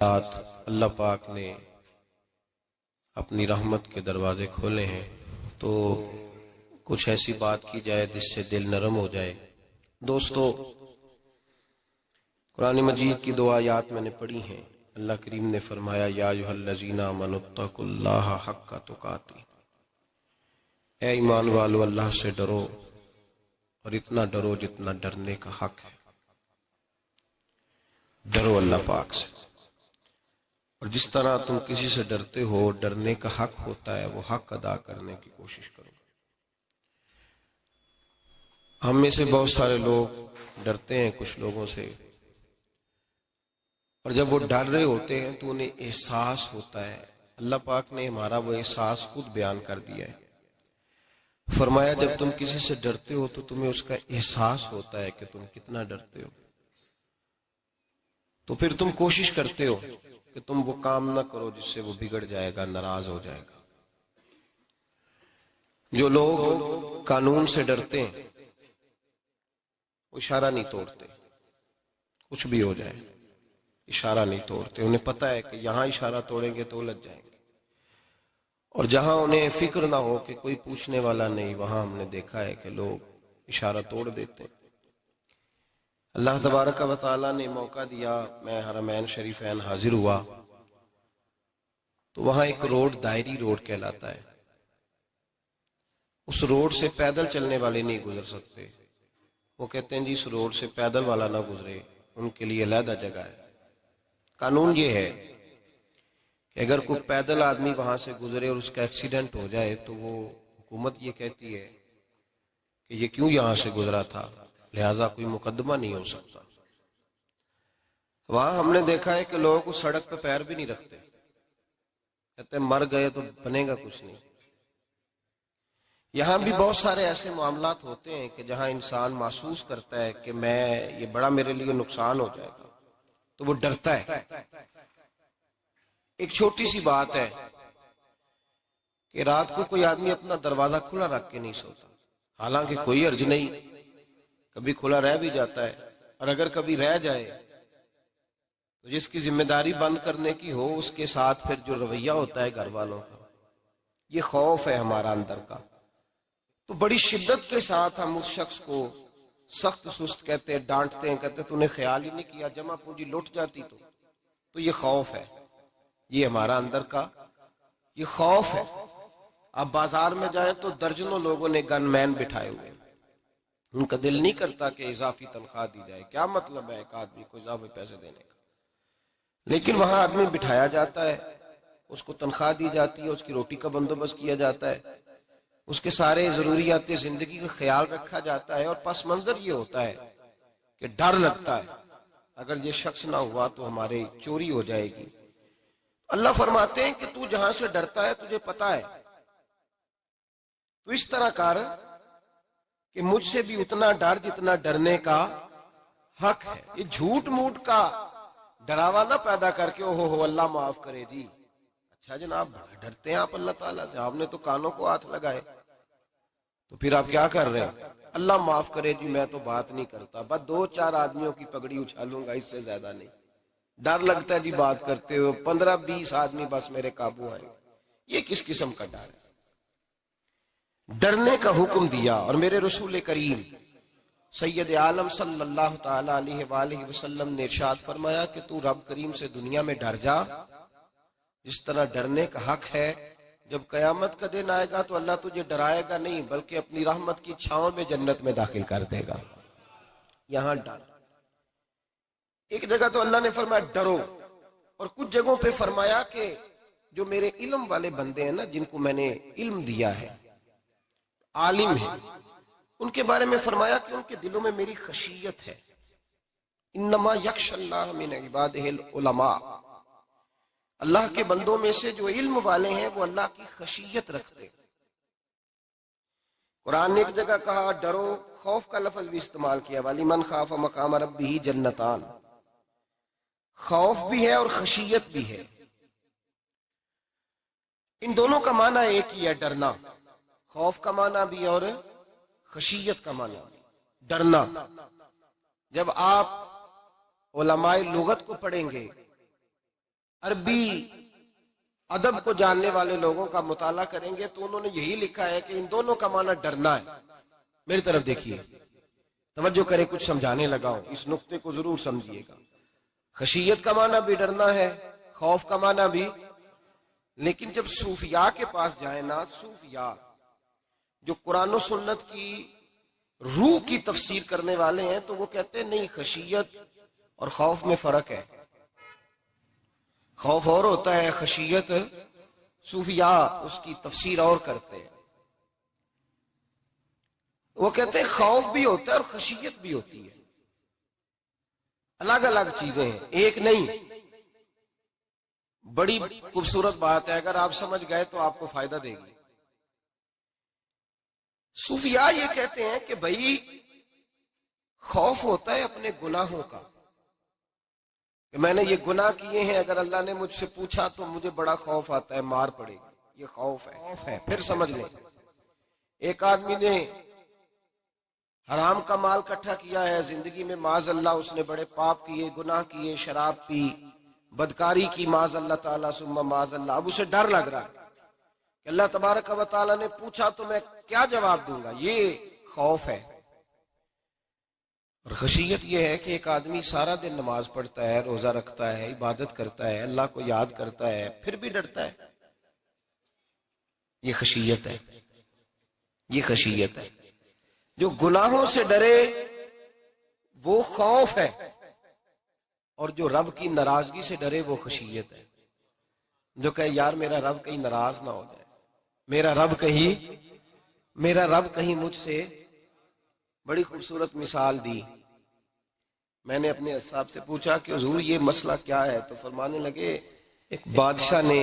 اللہ پاک نے اپنی رحمت کے دروازے کھولے ہیں تو کچھ ایسی بات کی جائے جس سے دل نرم ہو جائے۔ دوستو، قرآن مجید کی دو آیات میں نے پڑھی ہیں۔ اللہ کریم نے فرمایا یا ایھا الذین آمنوا اتقوا اللہ حق تقاتہ، اے ایمان والو اللہ سے ڈرو اور اتنا ڈرو جتنا ڈرنے کا حق ہے۔ ڈرو اللہ پاک سے، اور جس طرح تم کسی سے ڈرتے ہو، ڈرنے کا حق ہوتا ہے، وہ حق ادا کرنے کی کوشش کرو۔ ہم میں سے بہت سارے لوگ ڈرتے ہیں کچھ لوگوں سے، اور جب وہ ڈر رہے ہوتے ہیں تو انہیں احساس ہوتا ہے۔ اللہ پاک نے ہمارا وہ احساس خود بیان کر دیا ہے۔ فرمایا جب تم کسی سے ڈرتے ہو تو تمہیں اس کا احساس ہوتا ہے کہ تم کتنا ڈرتے ہو، تو پھر تم کوشش کرتے ہو کہ تم وہ کام نہ کرو جس سے وہ بگڑ جائے گا، ناراض ہو جائے گا۔ جو لوگ قانون سے ڈرتے ہیں وہ اشارہ نہیں توڑتے، کچھ بھی ہو جائے اشارہ نہیں توڑتے۔ انہیں پتہ ہے کہ یہاں اشارہ توڑیں گے تو الجھ جائیں گے، اور جہاں انہیں فکر نہ ہو کہ کوئی پوچھنے والا نہیں، وہاں ہم نے دیکھا ہے کہ لوگ اشارہ توڑ دیتے ہیں۔ اللہ تبارک و تعالیٰ نے موقع دیا، میں حرمین شریفین حاضر ہوا تو وہاں ایک روڈ دائری روڈ کہلاتا ہے۔ اس روڈ سے پیدل چلنے والے نہیں گزر سکتے۔ وہ کہتے ہیں جی اس روڈ سے پیدل والا نہ گزرے، ان کے لیے علیحدہ جگہ ہے۔ قانون یہ ہے کہ اگر کوئی پیدل آدمی وہاں سے گزرے اور اس کا ایکسیڈنٹ ہو جائے تو وہ حکومت یہ کہتی ہے کہ یہ کیوں یہاں سے گزرا تھا، لہذا کوئی مقدمہ نہیں ہو سکتا۔ وہاں ہم نے دیکھا ہے کہ لوگ اس سڑک پہ پیر بھی نہیں رکھتے، کہتے ہیں مر گئے تو بنے گا کچھ نہیں۔ یہاں بھی بہت سارے ایسے معاملات ہوتے ہیں کہ جہاں انسان محسوس کرتا ہے کہ یہ بڑا میرے لیے نقصان ہو جائے گا تو وہ ڈرتا ہے۔ ایک چھوٹی سی بات ہے کہ رات کو کوئی آدمی اپنا دروازہ کھلا رکھ کے نہیں سوتا، حالانکہ کوئی حرج نہیں، کبھی کھلا رہ بھی جاتا ہے، اور اگر کبھی رہ جائے تو جس کی ذمہ داری بند کرنے کی ہو اس کے ساتھ پھر جو رویہ ہوتا ہے گھر والوں کا، یہ خوف ہے ہمارا اندر کا، تو بڑی شدت کے ساتھ ہم اس شخص کو سخت سست کہتے ہیں، ڈانٹتے ہیں، کہتے ہیں تو نے خیال ہی نہیں کیا، جمع پونجی لٹ جاتی تو یہ خوف ہے، یہ ہمارا اندر کا یہ خوف ہے۔ اب بازار میں جائیں تو درجنوں لوگوں نے گن مین بٹھائے ہوئے ہیں، ان کا دل نہیں کرتا کہ اضافی تنخواہ دی جائے، کیا مطلب ہے ایک آدمی کو اضافی پیسے دینے کا، لیکن وہاں آدمی بٹھایا جاتا ہے، اس کو تنخواہ دی جاتی ہے، اس کی روٹی کا بندوبست کیا جاتا ہے، اس کے سارے ضروریات زندگی کا خیال رکھا جاتا ہے، اور پس منظر یہ ہوتا ہے کہ ڈر لگتا ہے اگر یہ شخص نہ ہوا تو ہمارے چوری ہو جائے گی۔ اللہ فرماتے ہیں کہ تو جہاں سے ڈرتا ہے تجھے پتا ہے، تو اس طرح کر کہ مجھ سے بھی اتنا ڈر جتنا ڈرنے کا حق ہے۔ یہ جھوٹ موٹ کا ڈراوا نہ پیدا کر کے اوہ اللہ معاف کرے جی، اچھا جناب بڑا ڈرتے ہیں آپ اللہ تعالیٰ سے، آپ نے تو کانوں کو ہاتھ لگائے، تو پھر آپ کیا کر رہے ہیں؟ اللہ معاف کرے جی میں تو بات نہیں کرتا، بس 2-4 آدمیوں کی پگڑی اچھالوں گا، اس سے زیادہ نہیں، ڈر لگتا ہے جی بات کرتے ہوئے، 15-20 آدمی بس میرے قابو آئیں۔ یہ کس قسم کا ڈر ہے؟ ڈرنے کا حکم دیا، اور میرے رسول کریم سید عالم صلی اللہ تعالی علیہ وآلہ وسلم نے ارشاد فرمایا کہ تو رب کریم سے دنیا میں ڈر جا جس طرح ڈرنے کا حق ہے۔ جب قیامت کا دن آئے گا تو اللہ تجھے ڈرائے گا نہیں بلکہ اپنی رحمت کی چھاؤں میں جنت میں داخل کر دے گا۔ یہاں ڈر، ایک جگہ تو اللہ نے فرمایا ڈرو، اور کچھ جگہوں پہ فرمایا کہ جو میرے علم والے بندے ہیں نا، جن کو میں نے علم دیا ہے، عالم ہیں، ان کے بارے میں فرمایا کہ ان کے دلوں میں میری خشیت ہے۔ انما یخشی اللہ من عبادہ العلماء، اللہ کے بندوں میں سے جو علم والے ہیں وہ اللہ کی خشیت رکھتے ہیں۔ قرآن نے ایک جگہ کہا ڈرو، خوف کا لفظ بھی استعمال کیا، وَلِمَنْ خَافَ مَقَامَ رَبِّهِ جَنَّتَانِ، خوف بھی ہے اور خشیت بھی ہے، ان دونوں کا معنی ایک ہی ہے، ڈرنا، خوف کا معنی بھی اور خشیت کا معنی بھی، ڈرنا۔ جب آپ علماء لغت کو پڑھیں گے عربی ادب کو جاننے والے لوگوں کا مطالعہ کریں گے تو انہوں نے یہی لکھا ہے کہ ان دونوں کا معنی ڈرنا ہے. میری طرف دیکھیے، توجہ کریں، کچھ سمجھانے لگا ہوں، اس نقطے کو ضرور سمجھیے گا. خشیت کا معنی بھی ڈرنا ہے، خوف کا معنی بھی. لیکن جب صوفیاء کے پاس جائیں نا، صوفیاء جو قرآن و سنت کی روح کی تفسیر کرنے والے ہیں، تو وہ کہتے ہیں نہیں، خشیت اور خوف میں فرق ہے. خوف اور ہوتا ہے، خشیت صوفیاء اس کی تفسیر اور کرتے ہیں. وہ کہتے ہیں خوف بھی ہوتا ہے اور خشیت بھی ہوتی ہے، الگ الگ چیزیں ہیں، ایک نہیں. بڑی خوبصورت بات ہے، اگر آپ سمجھ گئے تو آپ کو فائدہ دے گی. صوفیاء یہ کہتے ہیں کہ بھائی خوف ہوتا ہے اپنے گناہوں کا، کہ میں نے یہ گناہ کیے ہیں، اگر اللہ نے مجھ سے پوچھا تو مجھے بڑا خوف آتا ہے، مار پڑے گی، یہ خوف ہے. پھر سمجھ لیں، ایک آدمی نے حرام کا مال اکٹھا کیا ہے زندگی میں، معاذ اللہ اس نے بڑے پاپ کیے، گناہ کیے، شراب پی، بدکاری کی، معاذ اللہ تعالیٰ ثم معاذ اللہ. اب اسے ڈر لگ رہا ہے کہ اللہ تبارک و تعالیٰ نے پوچھا تو میں کیا جواب دوں گا. یہ خوف ہے. اور خشیت یہ ہے کہ ایک آدمی سارا دن نماز پڑھتا ہے، روزہ رکھتا ہے، عبادت کرتا ہے، اللہ کو یاد کرتا ہے، پھر بھی ڈرتا ہے. یہ خشیت ہے، یہ خشیت ہے. جو گناہوں سے ڈرے وہ خوف ہے، اور جو رب کی ناراضگی سے ڈرے وہ خشیت ہے. جو کہے یار میرا رب کہیں ناراض نہ ہو جائے، میرا رب کہیں مجھ سے. بڑی خوبصورت مثال دی. میں نے اپنے صاحب سے پوچھا کہ حضور یہ مسئلہ کیا ہے، تو فرمانے لگے ایک بادشاہ نے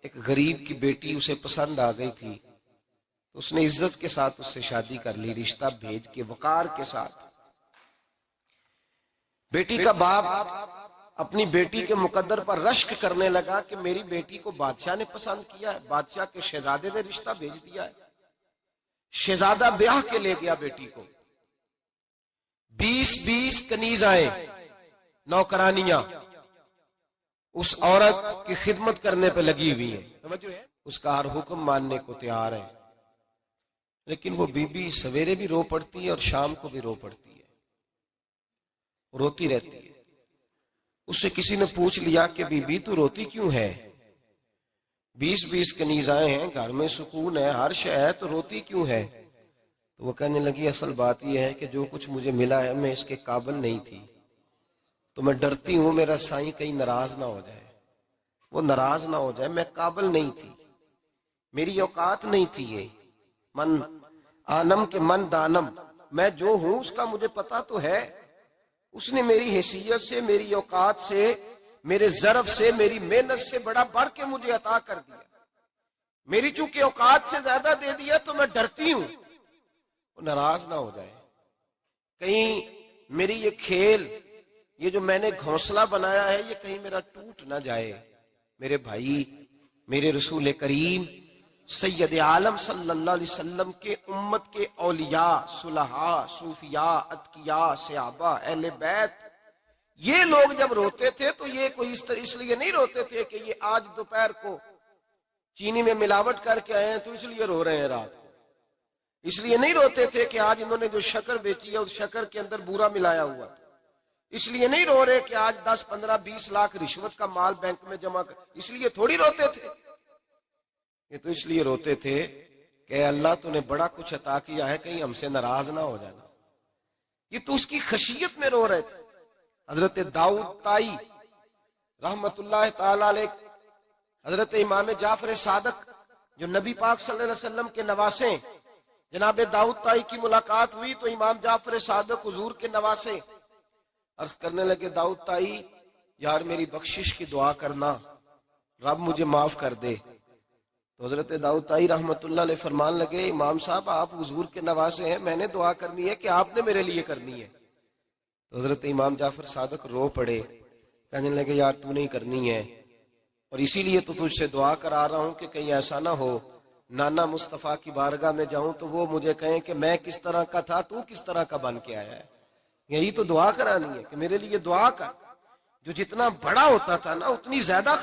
ایک غریب کی بیٹی اسے پسند آ گئی تھی، تو اس نے عزت کے ساتھ اس سے شادی کر لی، رشتہ بھیج کے وقار کے ساتھ. بیٹی کا باپ اپنی بیٹی کے مقدر پر رشک کرنے لگا کہ میری بیٹی کو بادشاہ نے پسند کیا ہے، بادشاہ کے شہزادے نے رشتہ بھیج دیا ہے. شہزادہ بیاہ کے لے گیا بیٹی کو. 20 کنیزائیں، نوکرانیاں اس عورت کی خدمت کرنے پہ لگی ہوئی ہیں، اس کا ہر حکم ماننے کو تیار ہے. لیکن وہ بی بی سویرے بھی رو پڑتی ہے اور شام کو بھی رو پڑتی ہے، روتی رہتی ہے. اس سے کسی نے پوچھ لیا کہ بی بی تو روتی کیوں ہے؟ 20 کنیزائیں ہیں، گھر میں سکون ہے، ہر شے ہے، تو روتی کیوں ہے؟ تو وہ کہنے لگی اصل بات یہ ہے کہ جو کچھ مجھے ملا ہے میں اس کے قابل نہیں تھی، تو میں ڈرتی ہوں میرا سائیں کہیں ناراض نہ ہو جائے، وہ ناراض نہ ہو جائے. میں قابل نہیں تھی، میری اوقات نہیں تھی. یہ من آنم کے من دانم، میں جو ہوں اس کا مجھے پتا تو ہے. اس نے میری حیثیت سے، میری اوقات سے، میرے ظرف سے، میری محنت سے بڑا بڑھ کے مجھے عطا کر دیا. میری چونکہ اوقات سے زیادہ دے دیا تو میں ڈرتی ہوں وہ ناراض نہ ہو جائے، کہیں میری یہ کھیل، یہ جو میں نے گھونسلہ بنایا ہے، یہ کہیں میرا ٹوٹ نہ جائے. میرے بھائی، میرے رسول کریم سید عالم صلی اللہ علیہ وسلم کے امت کے اولیاء، صلحاء، صوفیاء، اتقیاء، صحابہ، اہل بیت، یہ لوگ جب روتے تھے تو یہ کوئی اس لیے نہیں روتے تھے کہ یہ آج دوپہر کو چینی میں ملاوٹ کر کے آئے ہیں تو اس لیے رو رہے ہیں رات کو. اس لیے نہیں روتے تھے کہ آج انہوں نے جو شکر بیچی ہے اس شکر کے اندر بورا ملایا ہوا تھا. اس لیے نہیں رو رہے کہ آج 10 15 20 لاکھ رشوت کا مال بینک میں جمع کر، اس لیے تھوڑی روتے تھے. یہ تو اس لیے روتے تھے کہ اللہ تو نے بڑا کچھ عطا کیا ہے، کہیں ہم سے ناراض نہ ہو جانا. یہ تو اس کی خشیت میں رو رہے تھے. حضرت داؤد طائی رحمت اللہ تعالی علیہ، حضرت امام جعفر صادق جو نبی پاک صلی اللہ علیہ وسلم کے نواسے، جناب داؤد طائی کی ملاقات ہوئی تو امام جعفر صادق حضور کے نواسے عرض کرنے لگے داؤد طائی یار میری بخشش کی دعا کرنا، رب مجھے معاف کر دے. تو حضرت داؤد طائی رحمت اللہ علیہ فرمان لگے امام صاحب آپ حضور کے نواسے ہیں، میں نے دعا کرنی ہے کہ آپ نے میرے لیے کرنی ہے؟ تو حضرت امام جعفر صادق رو پڑے، کہنے لگے یار تو نہیں کرنی ہے، اور اسی لیے تو تجھ سے دعا کرا رہا ہوں کہ کہیں ایسا نہ ہو نانا مصطفیٰ کی بارگاہ میں جاؤں تو وہ مجھے کہیں کہ میں کس طرح کا تھا تو کس طرح کا بن کے آیا ہے. یہی تو دعا کرانی ہے کہ میرے لیے دعا کر. جو جتنا بڑا ہوتا تھا نا اتنی زیادہ